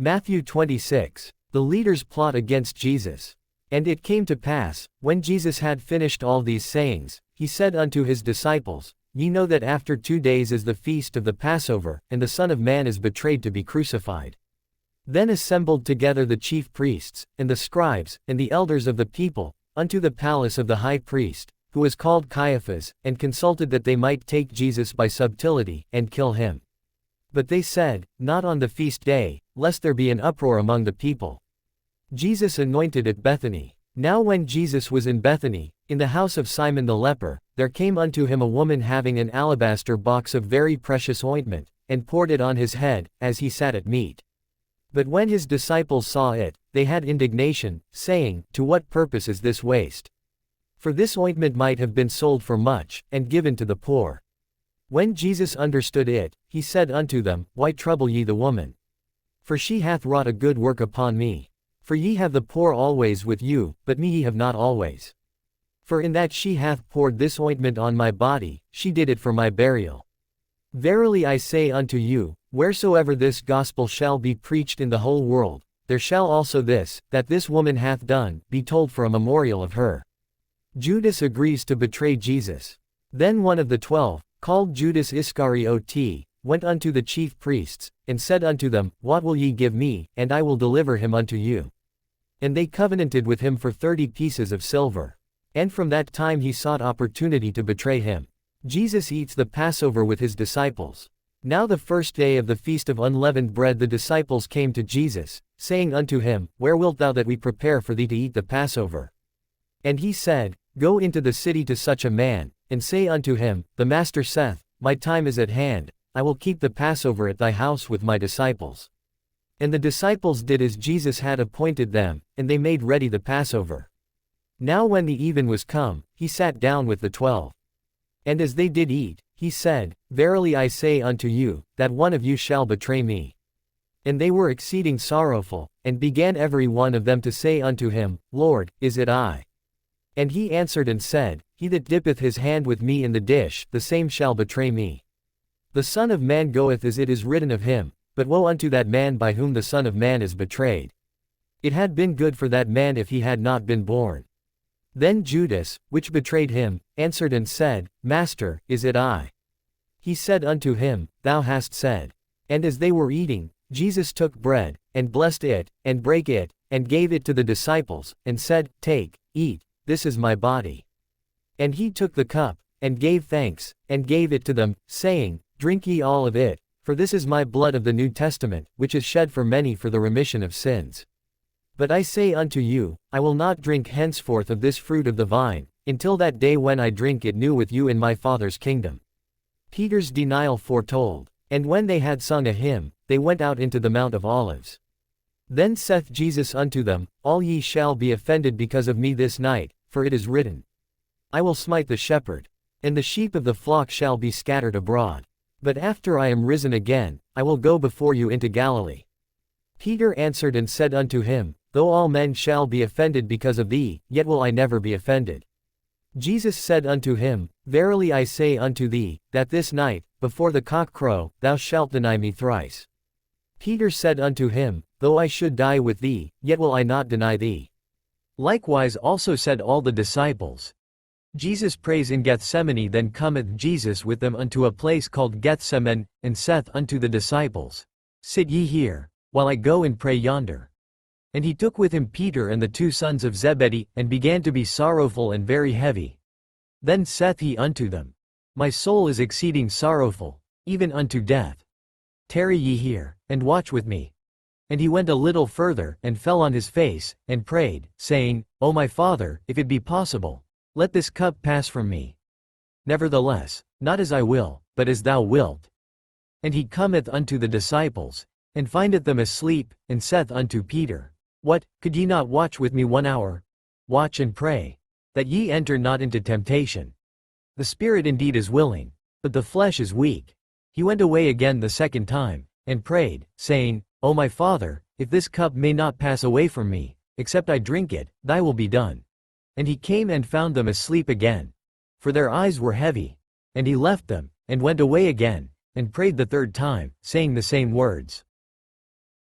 Matthew 26. The leaders plot against Jesus. And it came to pass, when Jesus had finished all these sayings, he said unto his disciples, Ye know that after 2 days is the feast of the Passover, and the Son of Man is betrayed to be crucified. Then assembled together the chief priests, and the scribes, and the elders of the people, unto the palace of the high priest, who was called Caiaphas, and consulted that they might take Jesus by subtlety, and kill him. But they said, Not on the feast day, lest there be an uproar among the people. Jesus anointed at Bethany. Now when Jesus was in Bethany, in the house of Simon the leper, there came unto him a woman having an alabaster box of very precious ointment, and poured it on his head, as he sat at meat. But when his disciples saw it, they had indignation, saying, To what purpose is this waste? For this ointment might have been sold for much, and given to the poor. When Jesus understood it, he said unto them, Why trouble ye the woman? For she hath wrought a good work upon me. For ye have the poor always with you, but me ye have not always. For in that she hath poured this ointment on my body, she did it for my burial. Verily I say unto you, wheresoever this gospel shall be preached in the whole world, there shall also this, that this woman hath done, be told for a memorial of her. Judas agrees to betray Jesus. Then one of the 12, called Judas Iscariote, went unto the chief priests, and said unto them, What will ye give me, and I will deliver him unto you? And they covenanted with him for 30 pieces of silver. And from that time he sought opportunity to betray him. Jesus eats the Passover with his disciples. Now the first day of the feast of unleavened bread the disciples came to Jesus, saying unto him, Where wilt thou that we prepare for thee to eat the Passover? And he said, Go into the city to such a man, and say unto him, The Master saith, My time is at hand, I will keep the Passover at thy house with my disciples. And the disciples did as Jesus had appointed them, and they made ready the Passover. Now when the even was come, he sat down with the 12. And as they did eat, he said, Verily I say unto you, that one of you shall betray me. And they were exceeding sorrowful, and began every one of them to say unto him, Lord, is it I? And he answered and said, He that dippeth his hand with me in the dish, the same shall betray me. The Son of Man goeth as it is written of him, but woe unto that man by whom the Son of Man is betrayed. It had been good for that man if he had not been born. Then Judas, which betrayed him, answered and said, Master, is it I? He said unto him, Thou hast said. And as they were eating, Jesus took bread, and blessed it, and brake it, and gave it to the disciples, and said, Take, eat, this is my body. And he took the cup, and gave thanks, and gave it to them, saying, Drink ye all of it, for this is my blood of the New Testament, which is shed for many for the remission of sins. But I say unto you, I will not drink henceforth of this fruit of the vine, until that day when I drink it new with you in my Father's kingdom. Peter's denial foretold. And when they had sung a hymn, they went out into the Mount of Olives. Then saith Jesus unto them, All ye shall be offended because of me this night, for it is written, I will smite the shepherd, and the sheep of the flock shall be scattered abroad. But after I am risen again, I will go before you into Galilee. Peter answered and said unto him, Though all men shall be offended because of thee, yet will I never be offended. Jesus said unto him, Verily I say unto thee, that this night, before the cock crow, thou shalt deny me thrice. Peter said unto him, Though I should die with thee, yet will I not deny thee. Likewise also said all the disciples. Jesus prays in Gethsemane. Then cometh Jesus with them unto a place called Gethsemane, and saith unto the disciples, Sit ye here, while I go and pray yonder. And he took with him Peter and the 2 sons of Zebedee, and began to be sorrowful and very heavy. Then saith he unto them, My soul is exceeding sorrowful, even unto death. Tarry ye here, and watch with me. And he went a little further, and fell on his face, and prayed, saying, O my Father, if it be possible, let this cup pass from me. Nevertheless, not as I will, but as thou wilt. And he cometh unto the disciples, and findeth them asleep, and saith unto Peter, What, could ye not watch with me 1 hour? Watch and pray, that ye enter not into temptation. The spirit indeed is willing, but the flesh is weak. He went away again the second time, and prayed, saying, O my Father, if this cup may not pass away from me, except I drink it, thy will be done. And he came and found them asleep again, for their eyes were heavy. And he left them, and went away again, and prayed the third time, saying the same words.